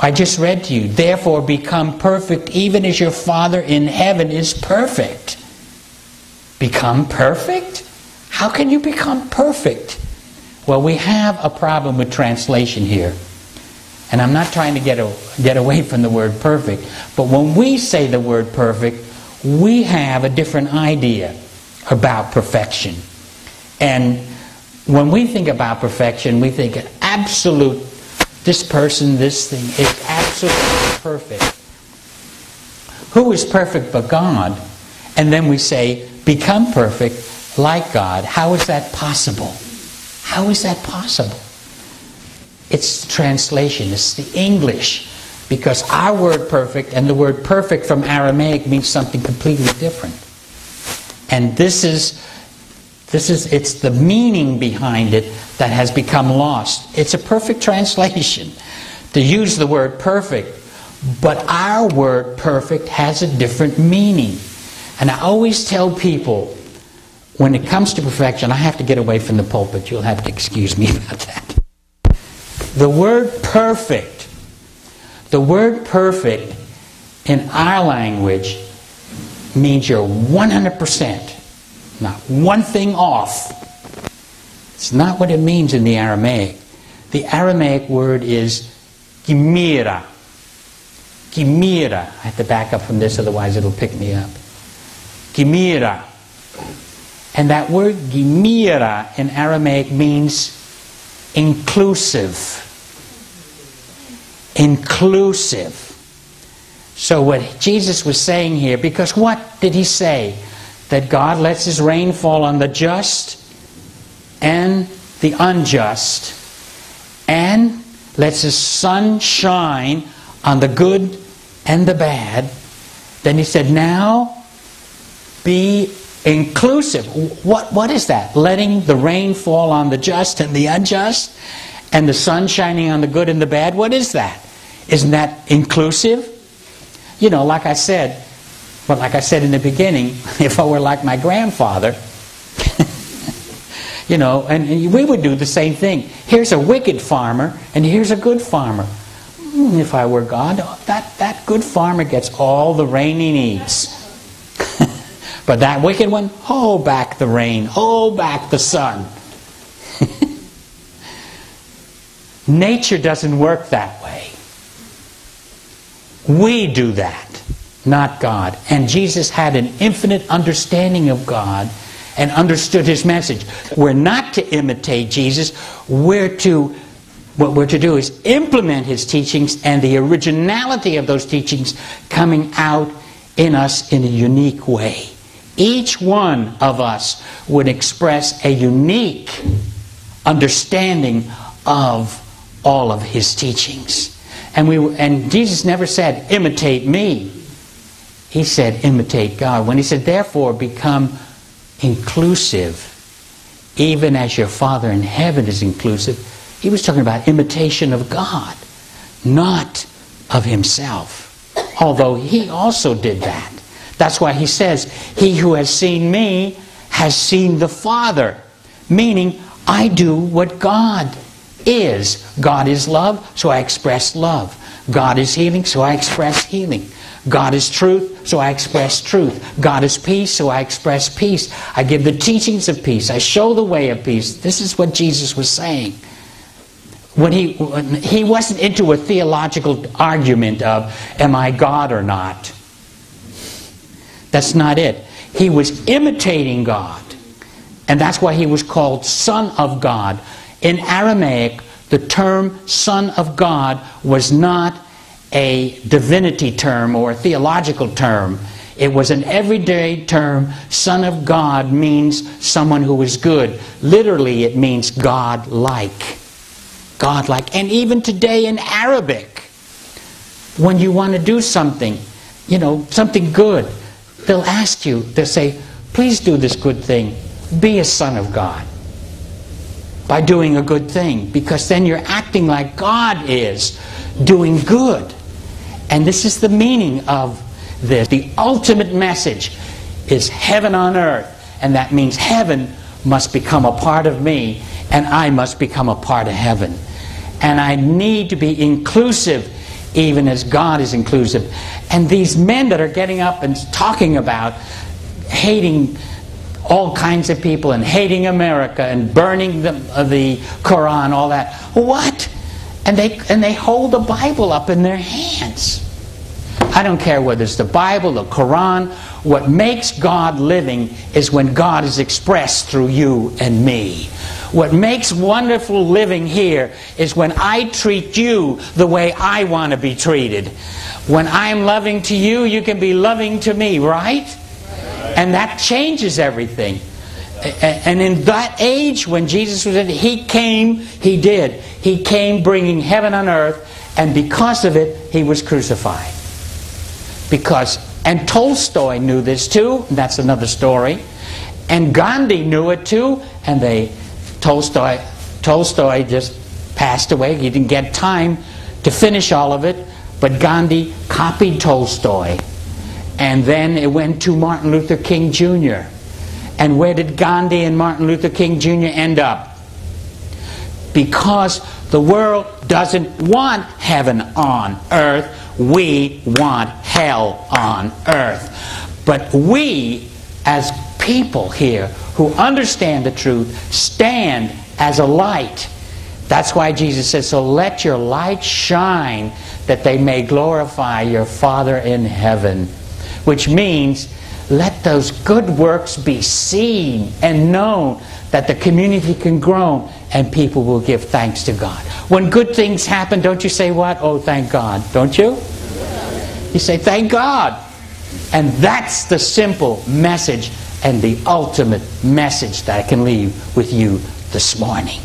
I just read to you, therefore become perfect even as your Father in heaven is perfect. Become perfect? How can you become perfect? Well, we have a problem with translation here. And I'm not trying to get away from the word perfect, but when we say the word perfect, we have a different idea about perfection. And when we think about perfection, we think an absolute, this person, this thing is absolutely perfect. Who is perfect but God? And then we say, become perfect like God. How is that possible? How is that possible? It's the translation, it's the English. Because our word perfect and the word perfect from Aramaic means something completely different. And it's the meaning behind it that has become lost. It's a perfect translation to use the word perfect, but our word perfect has a different meaning. And I always tell people, when it comes to perfection, I have to get away from the pulpit. You'll have to excuse me about that. The word perfect in our language means you're 100%, not one thing off. It's not what it means in the Aramaic. The Aramaic word is gimira. Gimira. I have to back up from this, otherwise it'll pick me up. Gimira. And that word gimira in Aramaic means inclusive. Inclusive. So what Jesus was saying here, because what did he say? That God lets his rain fall on the just and the unjust, and lets his sun shine on the good and the bad. Then he said, now be inclusive. What is that? Letting the rain fall on the just and the unjust, and the sun shining on the good and the bad? What is that? Isn't that inclusive? You know, like I said in the beginning, if I were like my grandfather, you know, and we would do the same thing. Here's a wicked farmer, and here's a good farmer. If I were God, that good farmer gets all the rain he needs. But that wicked one, hold back the rain, hold back the sun. Nature doesn't work that way. We do that, not God. And Jesus had an infinite understanding of God and understood his message. We're not to imitate Jesus. What we're to do is implement his teachings, and the originality of those teachings coming out in us in a unique way. Each one of us would express a unique understanding of all of his teachings. And Jesus never said, imitate me. He said, imitate God. When he said, therefore, become inclusive, even as your Father in heaven is inclusive, he was talking about imitation of God, not of himself. Although he also did that. That's why he says, he who has seen me has seen the Father. Meaning, I do what God is. God is love, so I express love. God is healing, so I express healing. God is truth, so I express truth. God is peace, so I express peace. I give the teachings of peace. I show the way of peace. This is what Jesus was saying. When he wasn't into a theological argument of, am I God or not? That's not it. He was imitating God. And that's why he was called Son of God. In Aramaic, the term Son of God was not a divinity term or a theological term. It was an everyday term. Son of God means someone who is good. Literally, it means God-like. God-like. And even today in Arabic, when you want to do something, something good, they'll ask you, they'll say, please do this good thing. Be a son of God. By doing a good thing. Because then you're acting like God is, doing good. And this is the meaning of this. The ultimate message is heaven on earth. And that means heaven must become a part of me, and I must become a part of heaven. And I need to be inclusive even as God is inclusive. And these men that are getting up and talking about hating all kinds of people and hating America and burning the Quran, all that. What? And they hold the Bible up in their hands. I don't care whether it's the Bible, the Quran. What makes God living is when God is expressed through you and me. What makes wonderful living here is when I treat you the way I want to be treated. When I'm loving to you, you can be loving to me, right? And that changes everything. And in that age when Jesus was in, He came bringing heaven on earth, and because of it, He was crucified. And Tolstoy knew this too, and that's another story. And Gandhi knew it too, and Tolstoy just passed away. He didn't get time to finish all of it, but Gandhi copied Tolstoy. And then it went to Martin Luther King Jr. And where did Gandhi and Martin Luther King Jr. end up? Because the world doesn't want heaven on earth. We want hell on earth. But we, as people here who understand the truth, stand as a light. That's why Jesus says, so let your light shine that they may glorify your Father in heaven. Which means, let those good works be seen and known, that the community can grow and people will give thanks to God. When good things happen, don't you say what? Oh, thank God. Don't you? You say, thank God. And that's the simple message and the ultimate message that I can leave with you this morning.